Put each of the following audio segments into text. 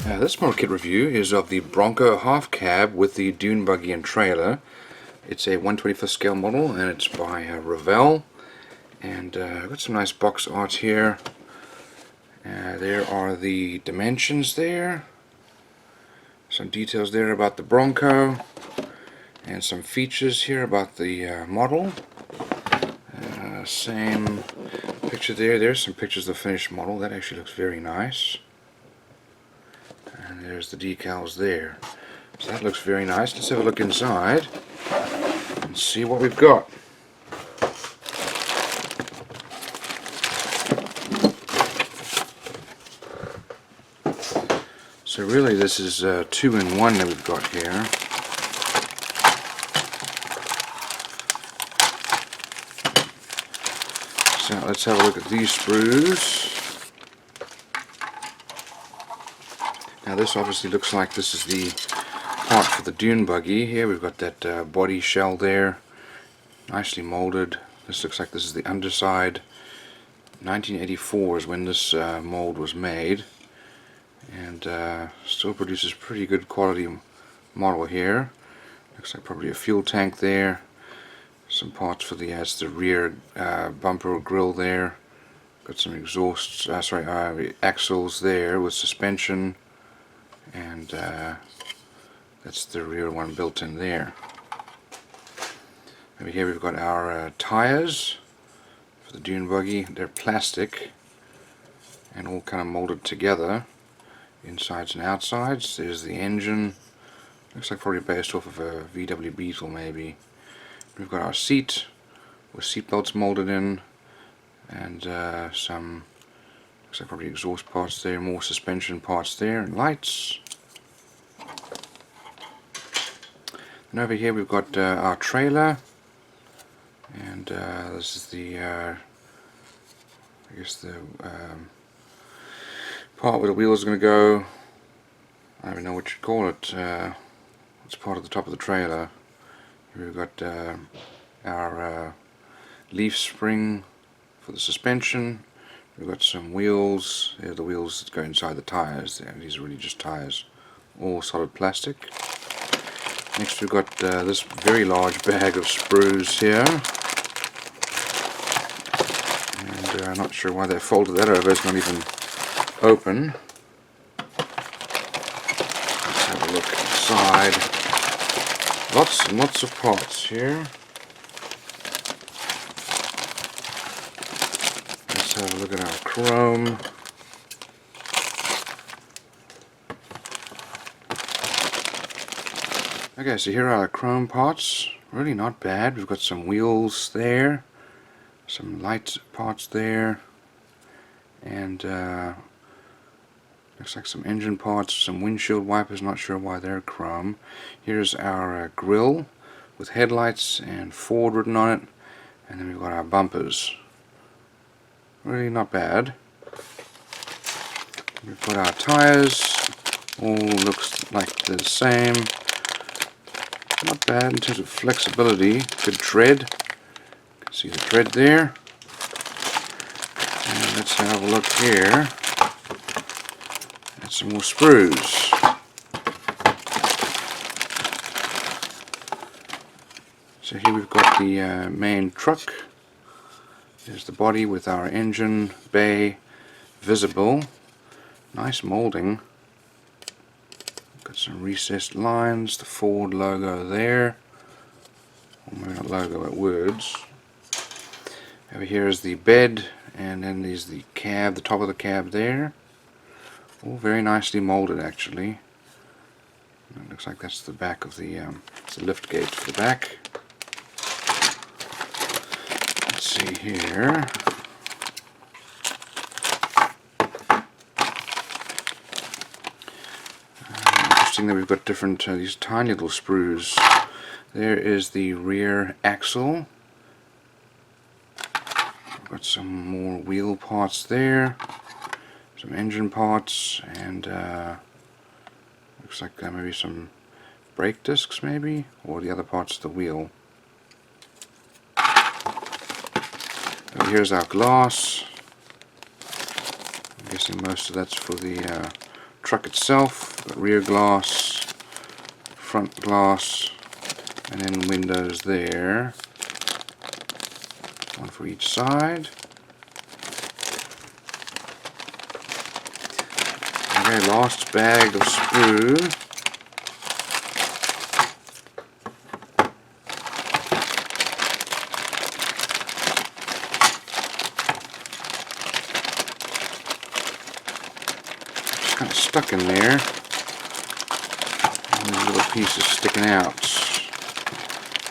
This model kit review is of the Bronco half cab with the Dune Buggy and trailer. It's a 1/25th scale model and it's by Revell. And I've got some nice box art here. There are the dimensions there. Some details there about the Bronco. And some features here about the model. Same picture there. There's some pictures of the finished model. That actually looks very nice. And there's the decals there. So that looks very nice. Let's have a look inside and see what we've got. So really this is 2-in-1 that we've got here. So let's have a look at these sprues. Now this obviously looks like this is the part for the Dune Buggy. Here we've got that body shell there, nicely molded. This looks like this is the underside. 1984 is when this mold was made, and still produces pretty good quality model here. Looks like probably a fuel tank there. Some parts for the rear bumper or grille there. Got some exhausts, axles there with suspension, and that's the rear one built in there. Over here we've got our tires for the Dune Buggy. They're plastic and all kind of molded together, insides and outsides. There's the engine. Looks like probably based off of a VW Beetle maybe. We've got our seat with seat belts molded in, and some, looks like probably exhaust parts there, more suspension parts there, and lights. And over here we've got our trailer, and this is the I guess the part where the wheels are going to go. I don't even know what you'd call it. It's part of the top of the trailer. Here we've got our leaf spring for the suspension. We've got some wheels. Here are the wheels that go inside the tires. These are really just tires, all solid plastic. Next we've got this very large bag of sprues here, and I'm not sure why they folded that over. It's not even open. Let's have a look inside. Lots and lots of parts here. Let's have a look at our chrome. Okay, so here are our chrome parts. Really not bad. We've got some wheels there, some light parts there, and looks like some engine parts, some windshield wipers, not sure why they're chrome. Here's our grille with headlights and Ford written on it, and then we've got our bumpers. Really not bad. We've got our tires, all looks like the same. Not bad in terms of flexibility, good tread. You can see the tread there. And let's have a look here. Some more sprues. So here we've got the main truck. There's the body with our engine bay visible. Nice molding. Got some recessed lines, the Ford logo there. Or maybe not logo, but words. Over here is the bed, and then there's the cab, the top of the cab there. All very nicely molded actually. It looks like that's the back of the it's the lift gate for the back. Let's see here. Interesting that we've got different these tiny little sprues. There is the rear axle. We've got some more wheel parts there. Some engine parts, and looks like maybe some brake discs maybe, or the other parts of the wheel. Here's our glass. I'm guessing most of that's for the truck itself, the rear glass, front glass, and then windows there, one for each side. Okay, last bag of sprue. It's kind of stuck in there. And these little pieces sticking out.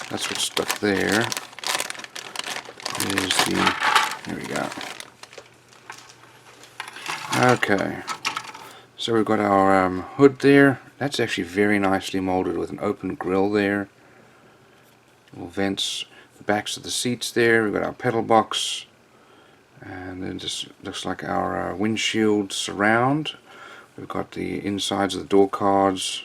That's what's stuck there. Is the, here we go. Okay, so we've got our hood there. That's actually very nicely molded with an open grill there. Little vents, the backs of the seats there. We've got our pedal box, and then just looks like our windshield surround. We've got the insides of the door cards.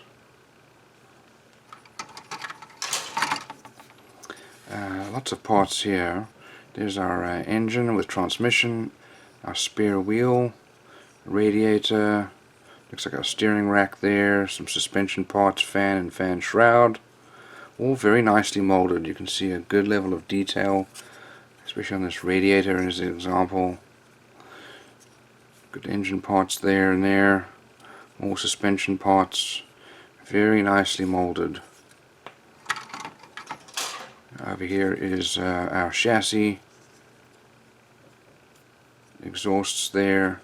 Lots of parts here. There's our engine with transmission, our spare wheel, radiator, looks like our steering rack there, some suspension parts, fan and fan shroud, all very nicely molded. You can see a good level of detail, especially on this radiator as an example. Good engine parts there and there, more suspension parts, very nicely molded. Over here is our chassis, exhausts there,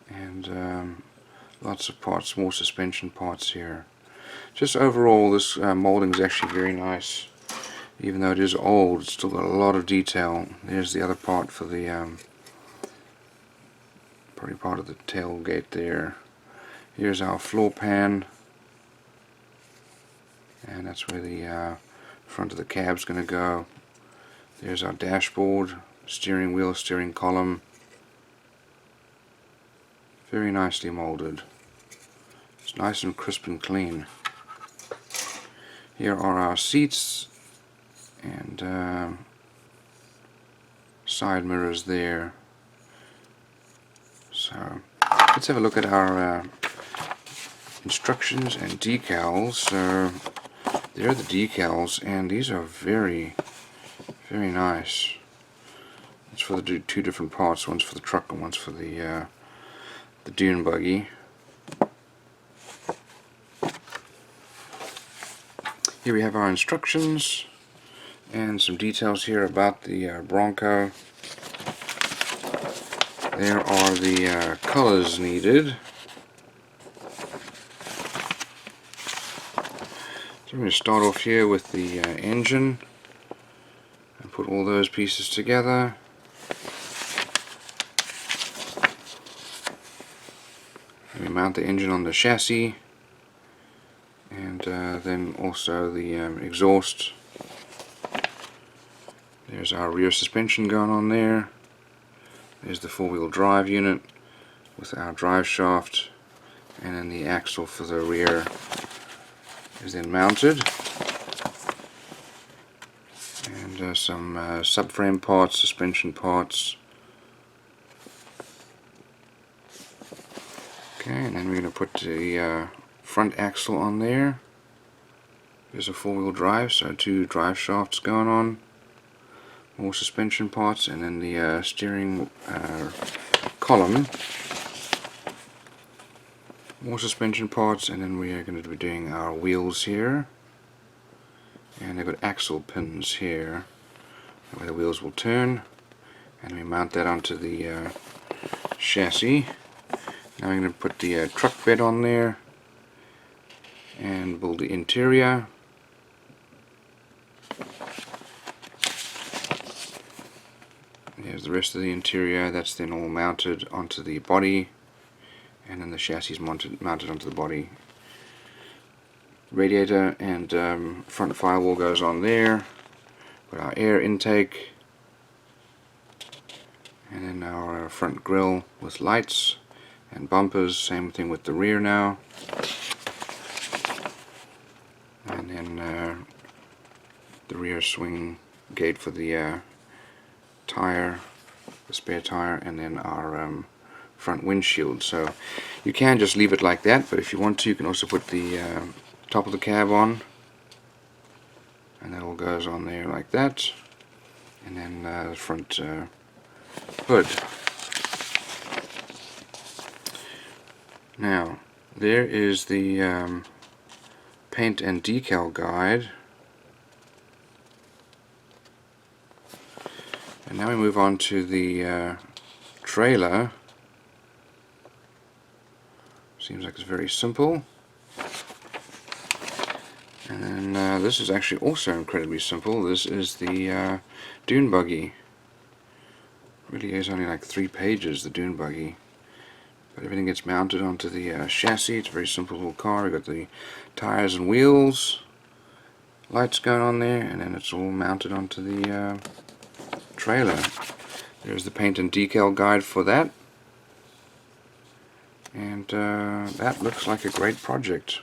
and lots of parts, more suspension parts here. Just overall, this molding is actually very nice. Even though it is old, it's still got a lot of detail. There's the other part for the probably part of the tailgate there. Here's our floor pan, and that's where the front of the cab's going to go. There's our dashboard, steering wheel, steering column. Very nicely molded. It's nice and crisp and clean. Here are our seats and side mirrors there. So let's have a look at our instructions and decals. So there are the decals, and these are very, very nice. It's for the two different parts. One's for the truck and one's for the Dune Buggy. Here we have our instructions and some details here about the Bronco. There are the colors needed. So I'm going to start off here with the engine and put all those pieces together. We mount the engine on the chassis, and then also the exhaust. There's our rear suspension going on there. There's the four-wheel drive unit with our drive shaft, and then the axle for the rear is then mounted. And some subframe parts, suspension parts. Okay, and then we're going to put the front axle on there. There's a four-wheel drive, so two drive shafts going on. More suspension parts, and then the steering column. More suspension parts, and then we are going to be doing our wheels here. And they've got axle pins here where the wheels will turn, and we mount that onto the chassis. Now I'm going to put the truck bed on there and build the interior. Here's the rest of the interior. That's then all mounted onto the body, and then the chassis is mounted onto the body. Radiator and front firewall goes on there. Got our air intake, and then our front grille with lights and bumpers. Same thing with the rear now. And then the rear swing gate for the tire, the spare tire, and then our front windshield. So you can just leave it like that, but if you want to, you can also put the top of the cab on, and that all goes on there like that, and then the front hood. Now there is the paint and decal guide, and now we move on to the trailer. Seems like it's very simple. And then this is actually also incredibly simple. This is the Dune Buggy. Really is only like 3 pages, the Dune Buggy. But everything gets mounted onto the chassis. It's a very simple little car. We've got the tires and wheels, lights going on there, and then it's all mounted onto the trailer. There's the paint and decal guide for that. And that looks like a great project.